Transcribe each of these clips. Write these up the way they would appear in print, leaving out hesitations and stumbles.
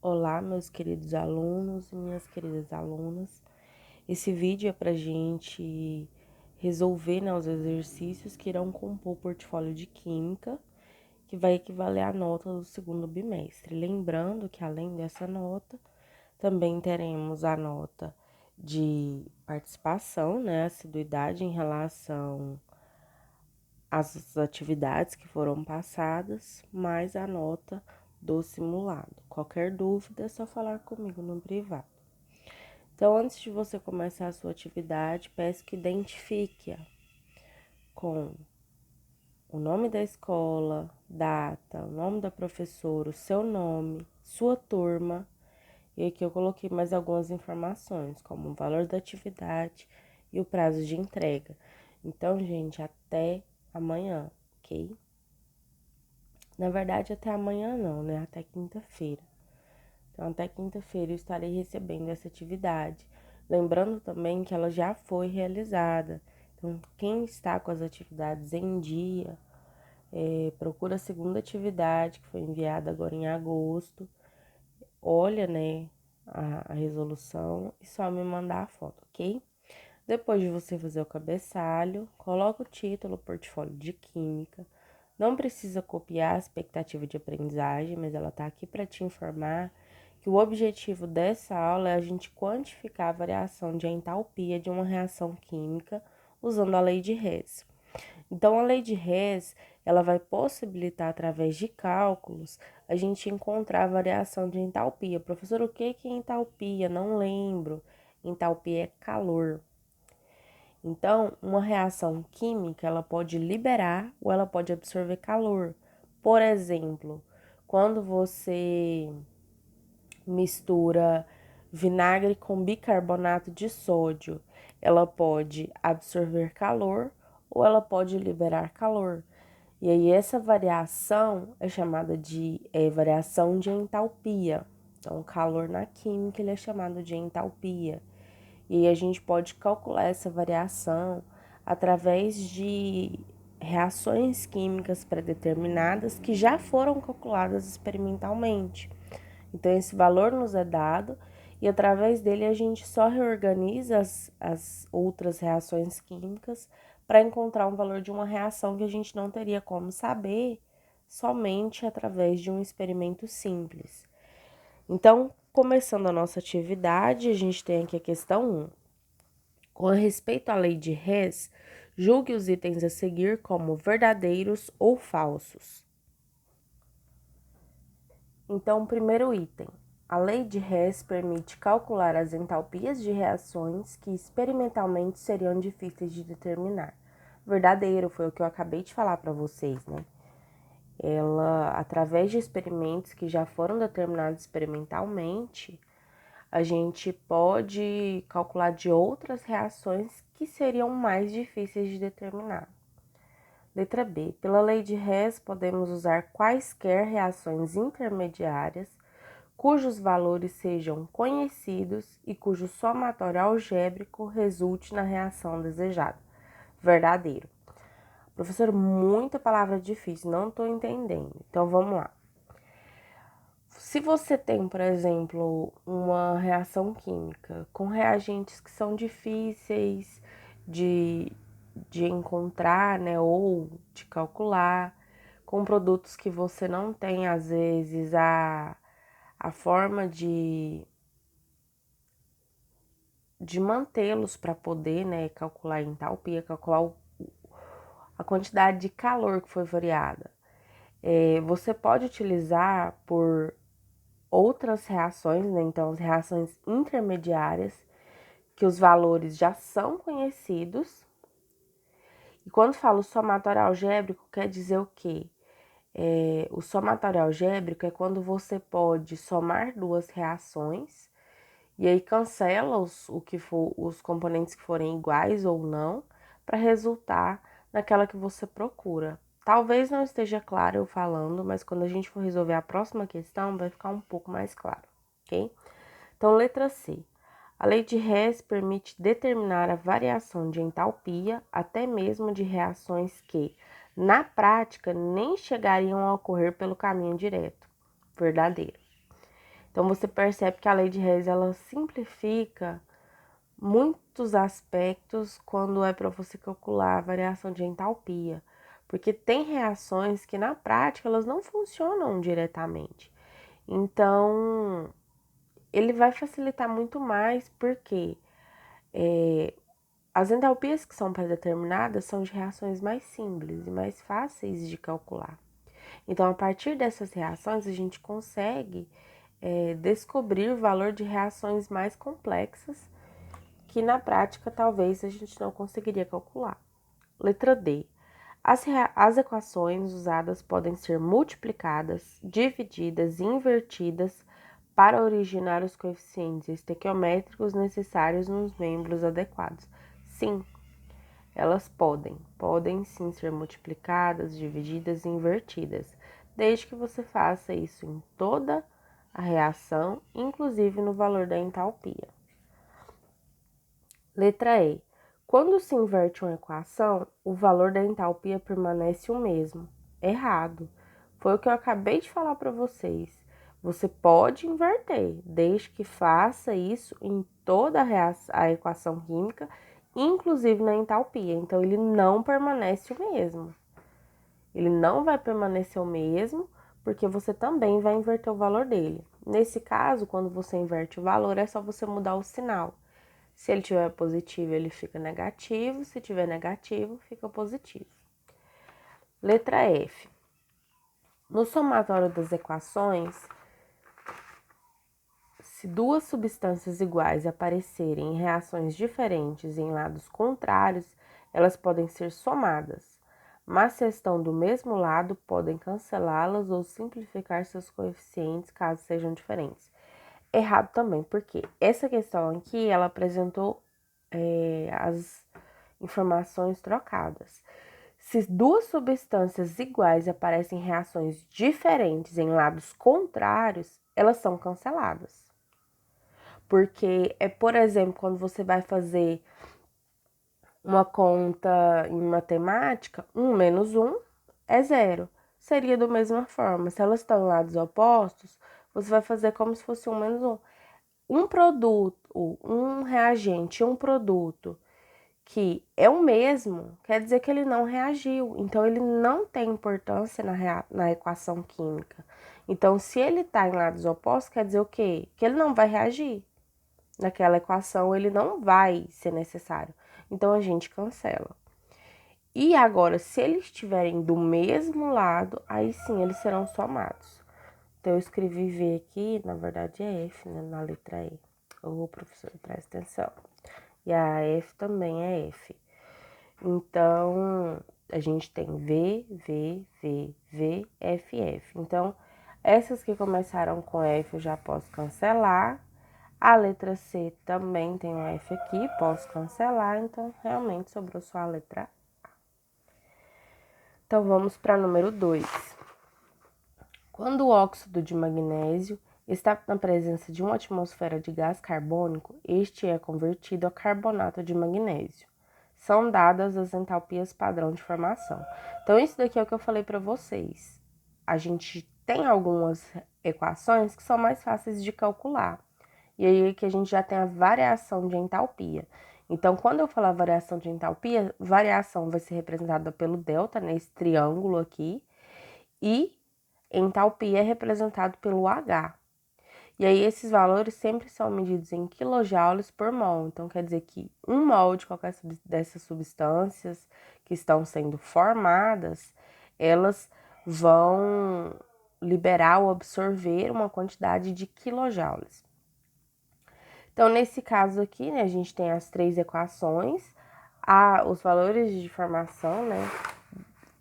Olá, meus queridos alunos e minhas queridas alunas. Esse vídeo é para a gente resolver, os exercícios que irão compor o portfólio de Química, que vai equivaler à nota do segundo bimestre. Lembrando que, além dessa nota, também teremos a nota de participação, assiduidade em relação às atividades que foram passadas, mais a nota do simulado. Qualquer dúvida é só falar comigo no privado. Então, antes de você começar a sua atividade, peço que identifique-a com o nome da escola, data, o nome da professora, o seu nome, sua turma. E aqui eu coloquei mais algumas informações, como o valor da atividade e o prazo de entrega. Então, gente, até amanhã, ok? Na verdade, até amanhã não, né? Até quinta-feira. Então, até quinta-feira eu estarei recebendo essa atividade. Lembrando também que ela já foi realizada. Então, quem está com as atividades em dia, procura a segunda atividade, que foi enviada agora em agosto. Olha, a resolução e só me mandar a foto, ok? Depois de você fazer o cabeçalho, coloca o título, portfólio de Química. Não precisa copiar a expectativa de aprendizagem, mas ela está aqui para te informar que o objetivo dessa aula é a gente quantificar a variação de entalpia de uma reação química usando a lei de Hess. Então, a lei de Hess, ela vai possibilitar, através de cálculos, a gente encontrar a variação de entalpia. Professor, o que é entalpia? Não lembro. Entalpia é calor. Então, uma reação química, ela pode liberar ou ela pode absorver calor. Por exemplo, quando você mistura vinagre com bicarbonato de sódio, ela pode absorver calor ou ela pode liberar calor. E aí essa variação é chamada de variação de entalpia. Então, o calor na química ele é chamado de entalpia. E aí a gente pode calcular essa variação através de reações químicas pré-determinadas que já foram calculadas experimentalmente. Então, esse valor nos é dado e através dele a gente só reorganiza as outras reações químicas para encontrar um valor de uma reação que a gente não teria como saber somente através de um experimento simples. Então, começando a nossa atividade, a gente tem aqui a questão 1. Com respeito à lei de Hess, julgue os itens a seguir como verdadeiros ou falsos. Então, o primeiro item. A lei de Hess permite calcular as entalpias de reações que experimentalmente seriam difíceis de determinar. Verdadeiro, foi o que eu acabei de falar para vocês, né? Ela, através de experimentos que já foram determinados experimentalmente, a gente pode calcular de outras reações que seriam mais difíceis de determinar. Letra B. Pela lei de Hess, podemos usar quaisquer reações intermediárias cujos valores sejam conhecidos e cujo somatório algébrico resulte na reação desejada. Verdadeiro. Professor, muita palavra difícil, não estou entendendo. Então, vamos lá. Se você tem, por exemplo, uma reação química com reagentes que são difíceis de encontrar, ou de calcular, com produtos que você não tem, às vezes, a forma de mantê-los para poder, calcular a entalpia, calcular a quantidade de calor que foi variada. Você pode utilizar por outras reações, então as reações intermediárias, que os valores já são conhecidos. E quando falo somatório algébrico, quer dizer o quê? O somatório algébrico é quando você pode somar duas reações e aí cancela os componentes que forem iguais ou não para resultar naquela que você procura. Talvez não esteja claro eu falando, mas quando a gente for resolver a próxima questão vai ficar um pouco mais claro, ok? Então, letra C. A lei de Hess permite determinar a variação de entalpia até mesmo de reações que, na prática, nem chegariam a ocorrer pelo caminho direto. Verdadeiro. Então, você percebe que a lei de Hess, ela simplifica muitos aspectos quando é para você calcular a variação de entalpia, porque tem reações que na prática elas não funcionam diretamente. Então, ele vai facilitar muito mais porque as entalpias que são pré-determinadas são de reações mais simples e mais fáceis de calcular. Então, a partir dessas reações, a gente consegue descobrir o valor de reações mais complexas que na prática talvez a gente não conseguiria calcular. Letra D. As equações usadas podem ser multiplicadas, divididas e invertidas para originar os coeficientes estequiométricos necessários nos membros adequados. Sim, elas podem sim ser multiplicadas, divididas e invertidas, desde que você faça isso em toda a reação, inclusive no valor da entalpia. Letra E. Quando se inverte uma equação, o valor da entalpia permanece o mesmo. Errado. Foi o que eu acabei de falar para vocês. Você pode inverter, desde que faça isso em toda a equação química, inclusive na entalpia. Então, ele não permanece o mesmo. Ele não vai permanecer o mesmo, porque você também vai inverter o valor dele. Nesse caso, quando você inverte o valor, é só você mudar o sinal. Se ele tiver positivo, ele fica negativo. Se tiver negativo, fica positivo. Letra F. No somatório das equações, se duas substâncias iguais aparecerem em reações diferentes em lados contrários, elas podem ser somadas, mas se estão do mesmo lado, podem cancelá-las ou simplificar seus coeficientes caso sejam diferentes. Errado também, porque essa questão aqui, ela apresentou as informações trocadas. Se duas substâncias iguais aparecem em reações diferentes em lados contrários, elas são canceladas. Porque por exemplo, quando você vai fazer uma conta em matemática, 1 menos 1 é 0. Seria da mesma forma. Se elas estão em lados opostos, você vai fazer como se fosse 1 menos 1. Um produto, um reagente, um produto que é o mesmo, quer dizer que ele não reagiu. Então, ele não tem importância na equação química. Então, se ele está em lados opostos, quer dizer o quê? Que ele não vai reagir. Naquela equação, ele não vai ser necessário. Então, a gente cancela. E agora, se eles estiverem do mesmo lado, aí sim eles serão somados. Então, eu escrevi V aqui, na verdade é F, né, na letra E. Ô, professor, presta atenção. E a F também é F. Então, a gente tem V, V, V, V, F, F. Então, essas que começaram com F eu já posso cancelar. A letra C também tem um F aqui, posso cancelar. Então, realmente sobrou só a letra A. Então, vamos para número 2. Quando o óxido de magnésio está na presença de uma atmosfera de gás carbônico, este é convertido a carbonato de magnésio. São dadas as entalpias padrão de formação. Então, isso daqui é o que eu falei para vocês. A gente tem algumas equações que são mais fáceis de calcular. E aí que a gente já tem a variação de entalpia. Então, quando eu falar variação de entalpia, variação vai ser representada pelo delta, nesse triângulo aqui, e entalpia é representado pelo H. E aí, esses valores sempre são medidos em quilojoules por mol. Então, quer dizer que 1 mol de qualquer dessas substâncias que estão sendo formadas, elas vão liberar ou absorver uma quantidade de quilojoules. Então, nesse caso aqui, né, a gente tem as 3 equações, os valores de formação, né,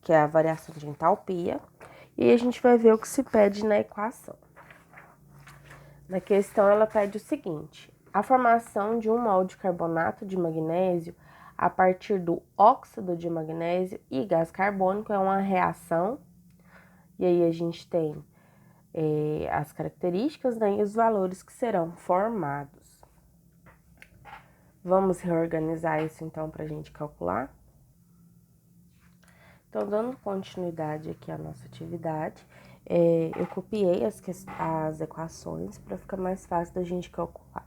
que é a variação de entalpia, e a gente vai ver o que se pede na equação. Na questão, ela pede o seguinte: a formação de 1 mol de carbonato de magnésio a partir do óxido de magnésio e gás carbônico é uma reação, e aí a gente tem as características, né, e os valores que serão formados. Vamos reorganizar isso então para a gente calcular? Então, dando continuidade aqui à nossa atividade, Eu copiei as equações para ficar mais fácil da gente calcular.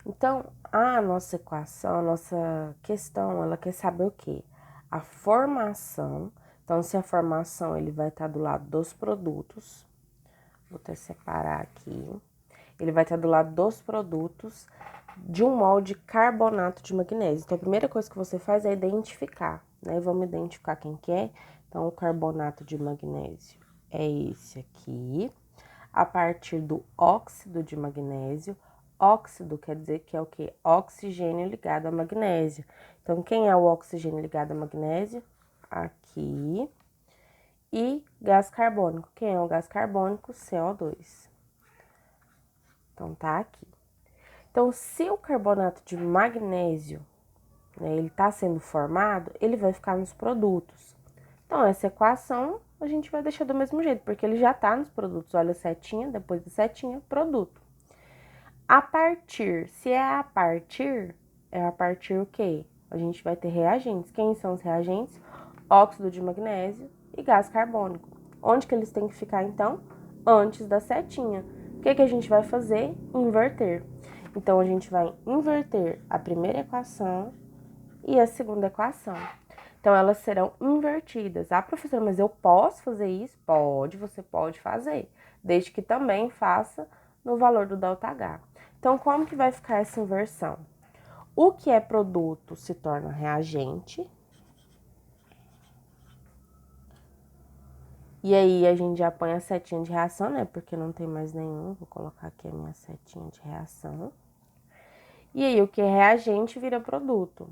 Então, a nossa equação, a nossa questão, ela quer saber o quê? A formação. Então, se a formação ele vai estar do lado dos produtos, vou até separar aqui. Ele vai estar do lado dos produtos de um mol de carbonato de magnésio. Então, a primeira coisa que você faz é identificar, né? Vamos identificar quem que é. Então, o carbonato de magnésio é esse aqui, a partir do óxido de magnésio. Óxido quer dizer que é o quê? Oxigênio ligado a magnésio. Então, quem é o oxigênio ligado a magnésio? Aqui. E gás carbônico. Quem é o gás carbônico? CO2. Então, tá aqui. Então, se o carbonato de magnésio, né, ele tá sendo formado, ele vai ficar nos produtos. Então, essa equação a gente vai deixar do mesmo jeito, porque ele já tá nos produtos. Olha a setinha, depois da setinha, produto. A partir, se é a partir o quê? A gente vai ter reagentes. Quem são os reagentes? Óxido de magnésio e gás carbônico. Onde que eles têm que ficar, então? Antes da setinha. O que a gente vai fazer? Inverter. Então, a gente vai inverter a primeira equação e a segunda equação. Então, elas serão invertidas. Ah, professora, mas eu posso fazer isso? Pode, você pode fazer. Desde que também faça no valor do ΔH. Então, como que vai ficar essa inversão? O que é produto se torna reagente. E aí, a gente já põe a setinha de reação, né? Porque não tem mais nenhum. Vou colocar aqui a minha setinha de reação. E aí, o que é reagente vira produto.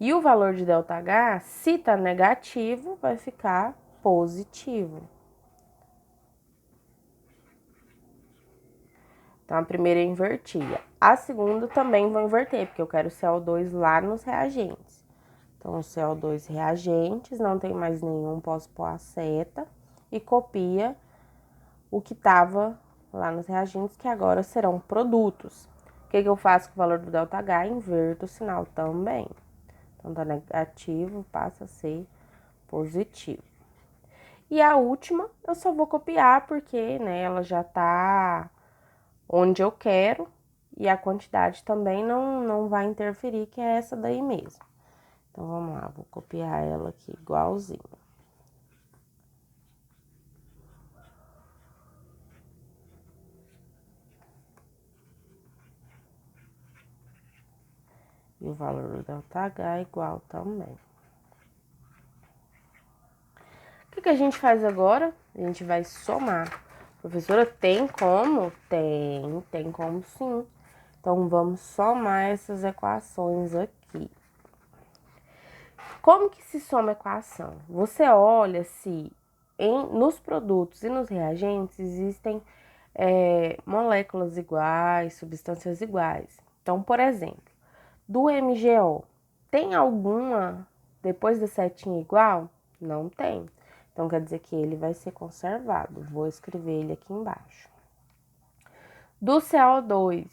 E o valor de ΔH, se tá negativo, vai ficar positivo. Então, a primeira eu invertia. A segunda também vou inverter, porque eu quero CO2 lá nos reagentes. Então, CO2 reagentes, não tem mais nenhum, posso pôr a seta e copia o que estava lá nos reagentes, que agora serão produtos. O que eu faço com o valor do ΔH? Inverto o sinal também. Então, tá negativo, passa a ser positivo. E a última, eu só vou copiar, porque, né, ela já tá onde eu quero e a quantidade também não vai interferir, que é essa daí mesmo. Então, vamos lá, vou copiar ela aqui igualzinho. E o valor do ΔH é igual também. O que a gente faz agora? A gente vai somar. Professora, tem como? Tem como sim. Então, vamos somar essas equações aqui. Como que se soma a equação? Você olha se nos produtos e nos reagentes existem moléculas iguais, substâncias iguais. Então, por exemplo, do MgO, tem alguma depois da setinha igual? Não tem. Então, quer dizer que ele vai ser conservado. Vou escrever ele aqui embaixo. Do CO2,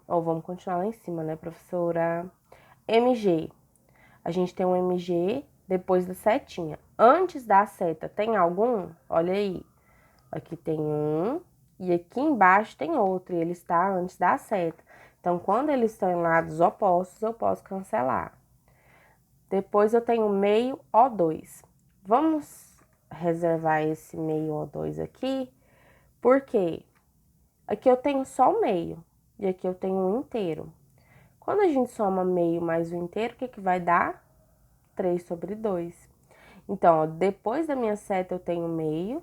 vamos continuar lá em cima, né, professora? Mg. A gente tem um Mg depois da setinha. Antes da seta, tem algum? Olha aí. Aqui tem um e aqui embaixo tem outro. E ele está antes da seta. Então, quando eles estão em lados opostos, eu posso cancelar. Depois eu tenho meio O2. Vamos reservar esse meio O2 aqui. Por quê? Aqui eu tenho só o meio e aqui eu tenho um inteiro. Quando a gente soma meio mais o inteiro, o que que vai dar? 3/2. Então, ó, depois da minha seta eu tenho meio,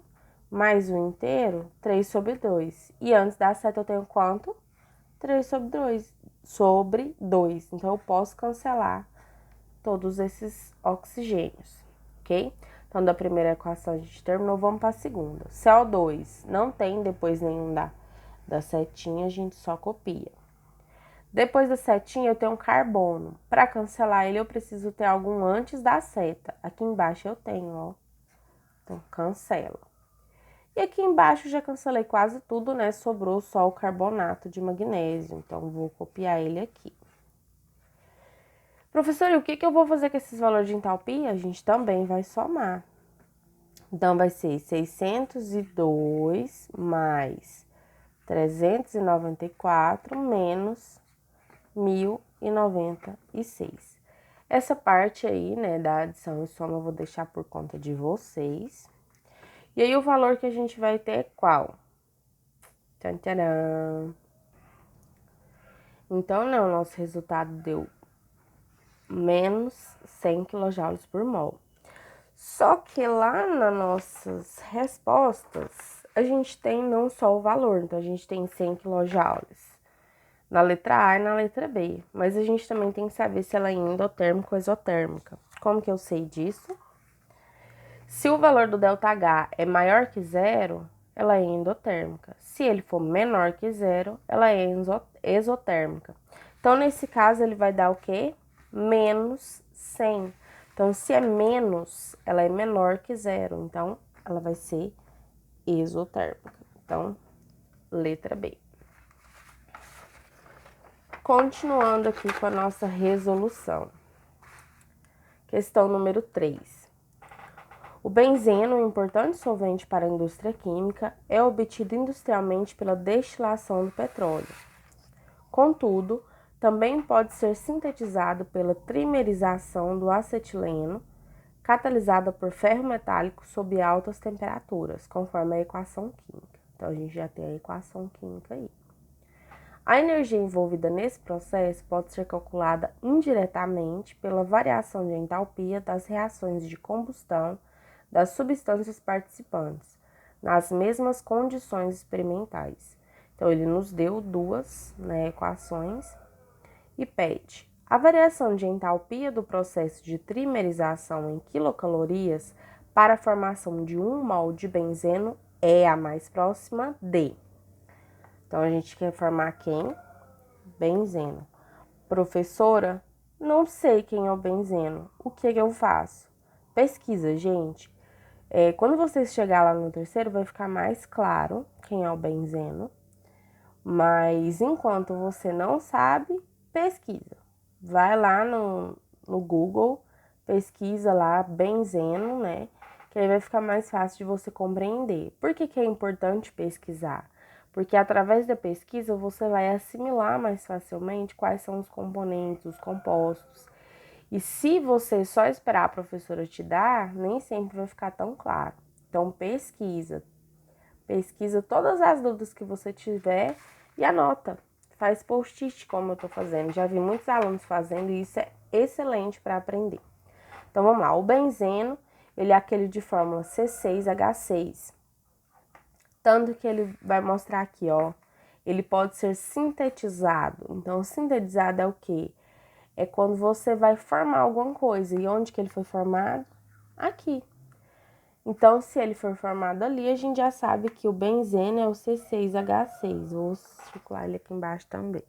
mais o inteiro, 3/2. E antes da seta eu tenho quanto? 3/2. Então, eu posso cancelar todos esses oxigênios, ok? Então, da primeira equação a gente terminou, vamos para a segunda. CO2 não tem depois nenhum da setinha, a gente só copia. Depois da setinha eu tenho um carbono. Para cancelar ele eu preciso ter algum antes da seta. Aqui embaixo eu tenho, ó. Então, cancela. E aqui embaixo já cancelei quase tudo, né? Sobrou só o carbonato de magnésio. Então, vou copiar ele aqui. Professor, e o que eu vou fazer com esses valores de entalpia? A gente também vai somar. Então, vai ser 602 mais 394 menos 1096. Essa parte aí, né, da adição e soma eu vou deixar por conta de vocês. E aí, o valor que a gente vai ter é qual? Tchan, tcharam. Então, né, o nosso resultado deu menos 100 kJ por mol. Só que lá nas nossas respostas, a gente tem não só o valor, então a gente tem 100 kJ na letra A e na letra B, mas a gente também tem que saber se ela é endotérmica ou exotérmica. Como que eu sei disso? Se o valor do ΔH é maior que zero, ela é endotérmica. Se ele for menor que zero, ela é exotérmica. Então, nesse caso, ele vai dar o quê? Menos 100. Então, se é menos, ela é menor que zero. Então, ela vai ser exotérmica. Então, letra B. Continuando aqui com a nossa resolução. Questão número 3. O benzeno, um importante solvente para a indústria química, é obtido industrialmente pela destilação do petróleo. Contudo, também pode ser sintetizado pela trimerização do acetileno, catalisada por ferro metálico sob altas temperaturas, conforme a equação química. Então, a gente já tem a equação química aí. A energia envolvida nesse processo pode ser calculada indiretamente pela variação de entalpia das reações de combustão das substâncias participantes, nas mesmas condições experimentais. Então, ele nos deu duas, né, equações e pede. A variação de entalpia do processo de trimerização em quilocalorias para a formação de 1 mol de benzeno é a mais próxima de. Então, a gente quer formar quem? Benzeno. Professora, não sei quem é o benzeno. O que eu faço? Pesquisa, gente. Quando você chegar lá no terceiro, vai ficar mais claro quem é o benzeno. Mas enquanto você não sabe, pesquisa. Vai lá no Google, pesquisa lá benzeno, né? Que aí vai ficar mais fácil de você compreender. Por que é importante pesquisar? Porque através da pesquisa você vai assimilar mais facilmente quais são os componentes, os compostos. E se você só esperar a professora te dar, nem sempre vai ficar tão claro. Então pesquisa todas as dúvidas que você tiver e anota. Faz post-it como eu tô fazendo. Já vi muitos alunos fazendo e isso é excelente para aprender. Então vamos lá, o benzeno, ele é aquele de fórmula C6H6. Tanto que ele vai mostrar aqui, ó. Ele pode ser sintetizado. Então, sintetizado é o quê? É quando você vai formar alguma coisa. E onde que ele foi formado? Aqui. Então, se ele for formado ali, a gente já sabe que o benzeno é o C6H6. Vou circular ele aqui embaixo também.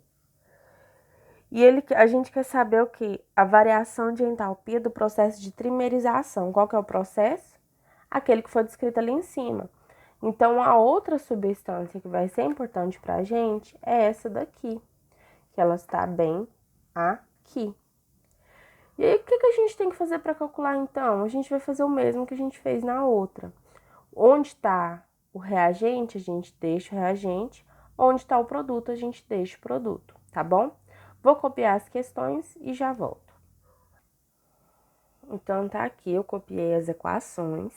E a gente quer saber o quê? A variação de entalpia do processo de trimerização. Qual que é o processo? Aquele que foi descrito ali em cima. Então, a outra substância que vai ser importante para a gente é essa daqui, que ela está bem aqui. E aí, o que a gente tem que fazer para calcular, então? A gente vai fazer o mesmo que a gente fez na outra. Onde está o reagente, a gente deixa o reagente. Onde está o produto, a gente deixa o produto, tá bom? Vou copiar as questões e já volto. Então, tá aqui, eu copiei as equações.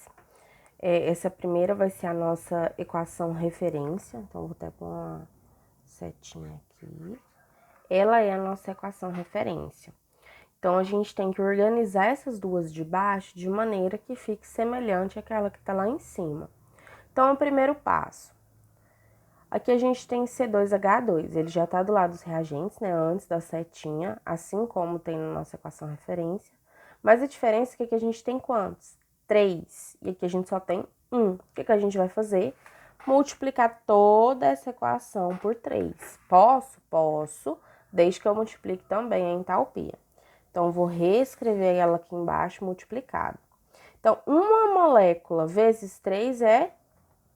Essa primeira vai ser a nossa equação referência. Então, vou até pôr uma setinha aqui. Ela é a nossa equação referência. Então, a gente tem que organizar essas duas de baixo de maneira que fique semelhante àquela que está lá em cima. Então, o primeiro passo. Aqui a gente tem C2H2, ele já está do lado dos reagentes, né, antes da setinha, assim como tem na nossa equação referência. Mas a diferença é que aqui a gente tem quantos? 3, e aqui a gente só tem 1. O que a gente vai fazer? Multiplicar toda essa equação por 3. Posso? Posso, desde que eu multiplique também a entalpia. Então, vou reescrever ela aqui embaixo multiplicado. Então, uma molécula vezes 3 é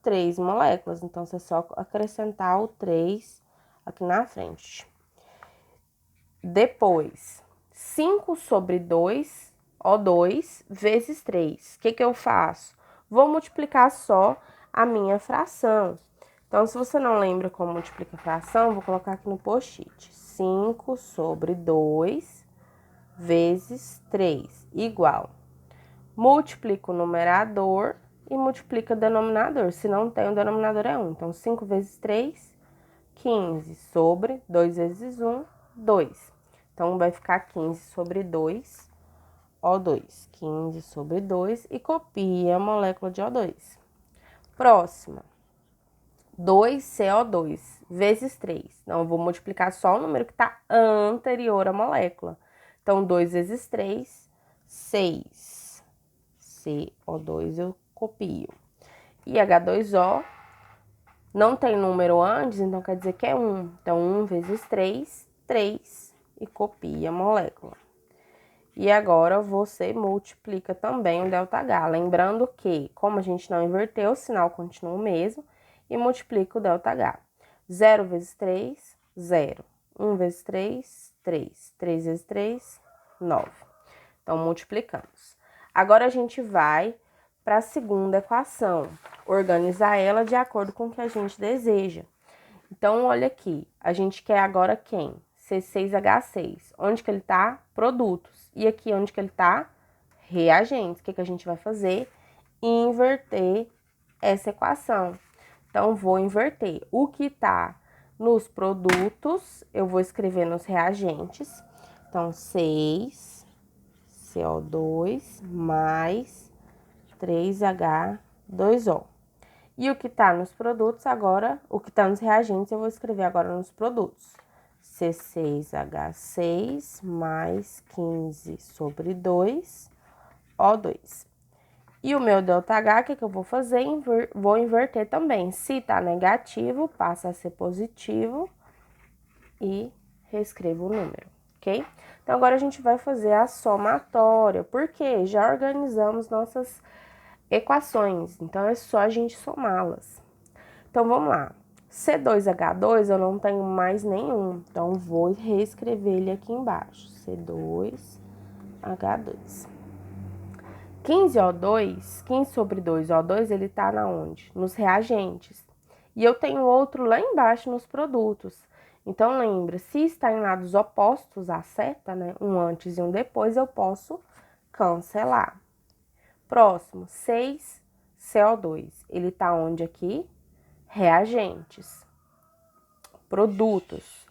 3 moléculas. Então, você só acrescentar o 3 aqui na frente. Depois, 5 sobre 2, O2, vezes 3. O que eu faço? Vou multiplicar só a minha fração. Então, se você não lembra como multiplica a fração, vou colocar aqui no post-it. 5 sobre 2 vezes 3, igual. Multiplica o numerador e multiplica o denominador. Se não tem, o denominador é 1. Então, 5 vezes 3, 15 sobre 2 vezes 1, 2. Então, vai ficar 15 sobre 2, O2. 15 sobre 2 e copia a molécula de O2. Próxima. 2CO2 vezes 3. Então, eu vou multiplicar só o número que está anterior à molécula. Então, 2 vezes 3, 6. CO2 eu copio. E H2O não tem número antes, então quer dizer que é 1. Então, 1 vezes 3, 3. E copia a molécula. E agora você multiplica também o ΔH. Lembrando que, como a gente não inverteu, o sinal continua o mesmo. E multiplica o ΔH. 0 vezes 3, 0. 1 vezes 3, 3. 3 vezes 3, 9. Então, multiplicamos. Agora, a gente vai para a segunda equação. Organizar ela de acordo com o que a gente deseja. Então, olha aqui. A gente quer agora quem? C6H6. Onde que ele tá? Produtos. E aqui, onde que ele tá? Reagentes. O que a gente vai fazer? Inverter essa equação. Então, vou inverter. O que tá nos produtos, eu vou escrever nos reagentes. Então, 6 CO2 mais 3H2O. E o que tá nos produtos agora, o que tá nos reagentes, eu vou escrever agora nos produtos. C6H6 mais 15 sobre 2, O2. E o meu ΔH, o que eu vou fazer? Vou inverter também. Se tá negativo, passa a ser positivo e reescrevo o número, ok? Então, agora a gente vai fazer a somatória, porque já organizamos nossas equações, então é só a gente somá-las. Então, vamos lá. C2H2 eu não tenho mais nenhum, então vou reescrever ele aqui embaixo. C2H2. 15O2, 15 sobre 2O2, ele tá na onde? Nos reagentes. E eu tenho outro lá embaixo nos produtos. Então, lembra, se está em lados opostos à seta, né, um antes e um depois, eu posso cancelar. Próximo, 6CO2. Ele tá onde aqui? Reagentes. Produtos.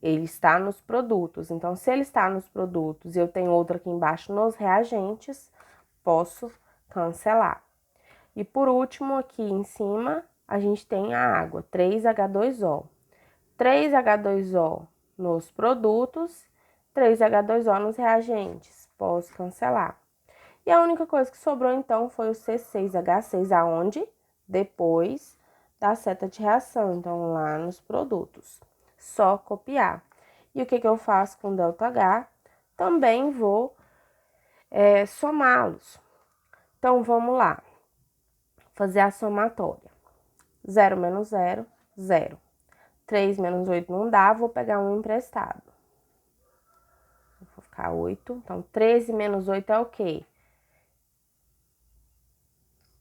Ele está nos produtos. Então, se ele está nos produtos e eu tenho outro aqui embaixo nos reagentes, posso cancelar. E por último, aqui em cima, a gente tem a água, 3H2O. 3H2O nos produtos, 3H2O nos reagentes. Posso cancelar. E a única coisa que sobrou, então, foi o C6H6, aonde? Depois da seta de reação, então, lá nos produtos. Só copiar. E o que eu faço com ΔH? Também vou somá-los. Então, vamos lá. Fazer a somatória. 0 menos 0, 0. 3 menos 8 não dá, vou pegar um emprestado. Vou ficar 8. Então, 13 menos 8 é o quê?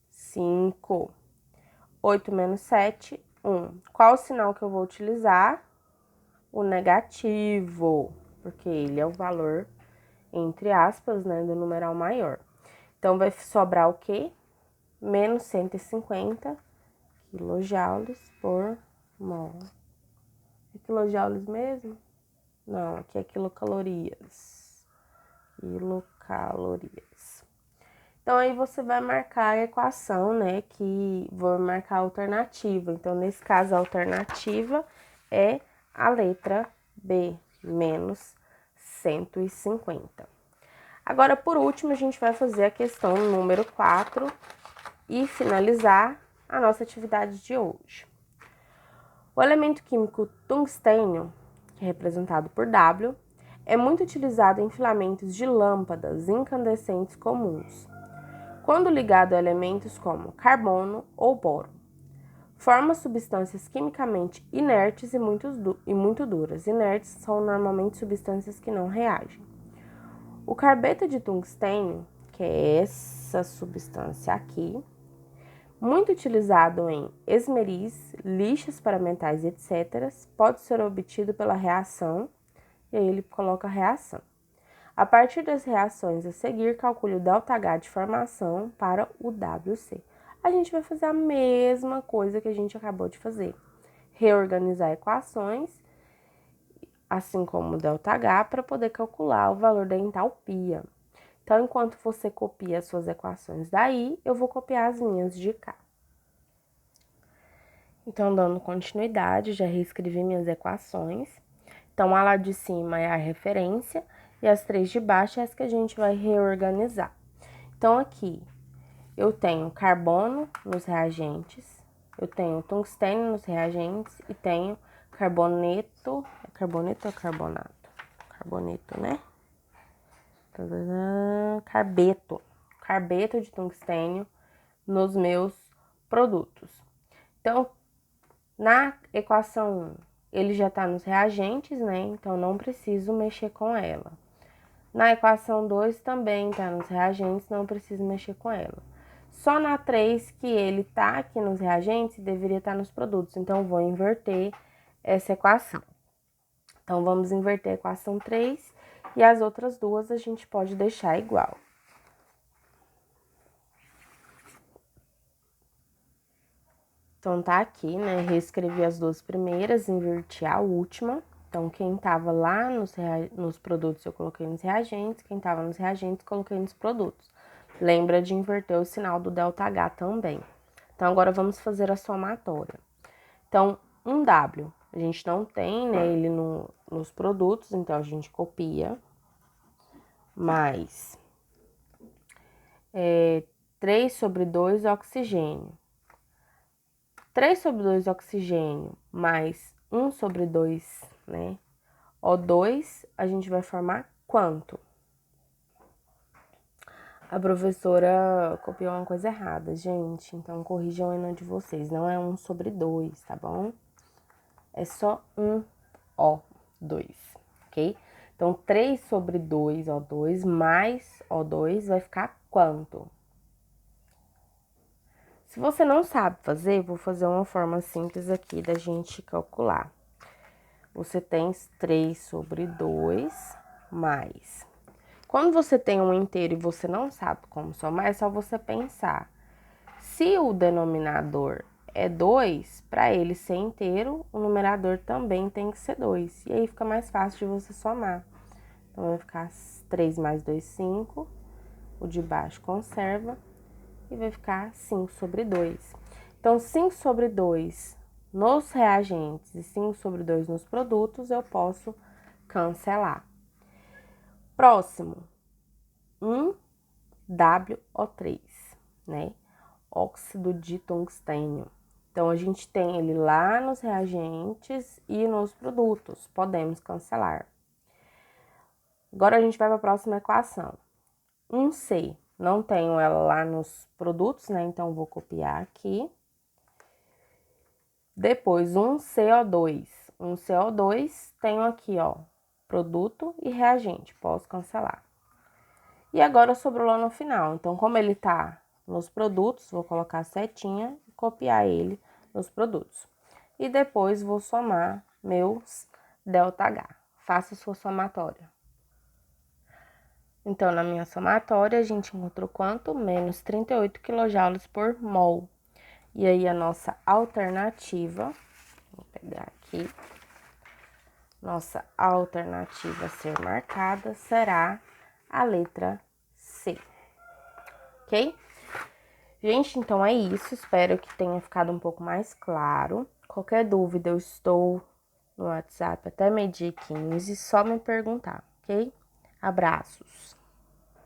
5. 8 menos 7, 1. Qual o sinal que eu vou utilizar? O negativo, porque ele é o valor, entre aspas, né, do numeral maior. Então, vai sobrar o quê? Menos 150 quilojoules por mol. É quilojoules mesmo? Não, aqui é quilocalorias. Quilocalorias. Então, aí você vai marcar a equação, né, que vou marcar a alternativa. Então, nesse caso, a alternativa é a letra B, menos 150. Agora, por último, a gente vai fazer a questão número 4 e finalizar a nossa atividade de hoje. O elemento químico tungstênio, que é representado por W, é muito utilizado em filamentos de lâmpadas incandescentes comuns, quando ligado a elementos como carbono ou boro. Forma substâncias quimicamente inertes e muito duras. Inertes são normalmente substâncias que não reagem. O carbeto de tungstênio, que é essa substância aqui, muito utilizado em esmeris, lixas para metais, etc., pode ser obtido pela reação, e aí ele coloca a reação. A partir das reações a seguir, calcule o ΔH de formação para o WC. A gente vai fazer a mesma coisa que a gente acabou de fazer. Reorganizar equações, assim como o ΔH, para poder calcular o valor da entalpia. Então, enquanto você copia as suas equações daí, eu vou copiar as minhas de cá. Então, dando continuidade, já reescrevi minhas equações. Então, a lá de cima é a referência e as 3 de baixo é as que a gente vai reorganizar. Então, aqui eu tenho carbono nos reagentes, eu tenho tungstênio nos reagentes e tenho carboneto. É carboneto ou carbonato? Carboneto, né? Carbeto. Carbeto de tungstênio nos meus produtos. Então, na equação 1, ele já está nos reagentes, né? Então, não preciso mexer com ela. Na equação 2 também está nos reagentes, não preciso mexer com ela. Só na 3 que ele está aqui nos reagentes, deveria estar nos produtos. Então, vou inverter essa equação. Então, vamos inverter a equação 3 e as outras duas a gente pode deixar igual. Então, tá aqui, né? Reescrevi as duas primeiras, inverti a última. Então, quem tava lá nos produtos, eu coloquei nos reagentes. Quem tava nos reagentes, coloquei nos produtos. Lembra de inverter o sinal do ΔH também. Então, agora vamos fazer a somatória. Então, um W, a gente não tem, né, ele nos produtos, então a gente copia. Mais 3/2 oxigênio. 3/2 oxigênio mais 1/2, né? O2, a gente vai formar quanto? A professora copiou uma coisa errada, gente. Então, corrijam aí na de vocês. Não é 1/2, tá bom? É só 1O2, ok? Então, 3/2 O2 mais O2 vai ficar quanto? Se você não sabe fazer, vou fazer uma forma simples aqui da gente calcular. Você tem 3/2 mais. Quando você tem um inteiro e você não sabe como somar, é só você pensar. Se o denominador é 2, para ele ser inteiro, o numerador também tem que ser 2. E aí fica mais fácil de você somar. Então, vai ficar 3 mais 2, 5. O de baixo conserva. E vai ficar 5/2. Então, 5/2 nos reagentes e 5/2 nos produtos, eu posso cancelar. Próximo, 1WO3, né? Óxido de tungstênio. Então, a gente tem ele lá nos reagentes e nos produtos. Podemos cancelar. Agora, a gente vai para a próxima equação. 1C. Não tenho ela lá nos produtos, né? Então, vou copiar aqui. Depois, 1CO2. 1CO2, tenho aqui, ó, produto e reagente. Posso cancelar. E agora sobrou lá no final. Então, como ele tá nos produtos, vou colocar a setinha e copiar ele nos produtos. E depois vou somar meus ΔH. Faça sua somatória. Então, na minha somatória, a gente encontrou quanto? Menos 38 kJ por mol. E aí, a nossa alternativa, vou pegar aqui, nossa alternativa a ser marcada será a letra C, ok? Gente, então é isso, espero que tenha ficado um pouco mais claro. Qualquer dúvida, eu estou no WhatsApp até meio-dia 15, só me perguntar, ok? Abraços!